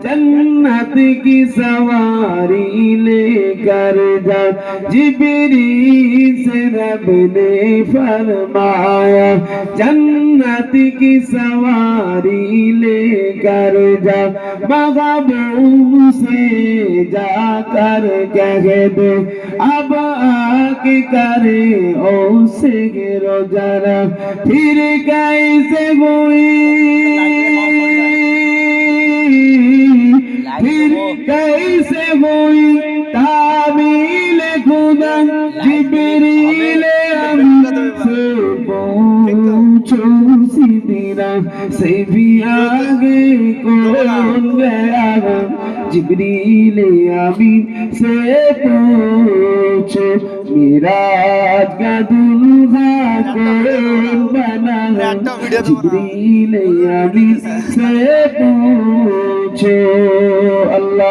जन्नत की सवारी लेकर जा। जिब्रील से रब ने फरमाया जन्नत की सवारी लेकर जा। महबूब से जाकर कह दे अब आके करे उसे गिरो जरा। फिर कैसे हुई फिर कैसे हुई तावील खुदा। जिब्रील से पूछो सीधीरा से भी आगे कौन गया। जिब्रील आमीन से पूछो मिराज का दुल्हा कौन बना। जिब्रील आमीन से पूछो अल्लाह।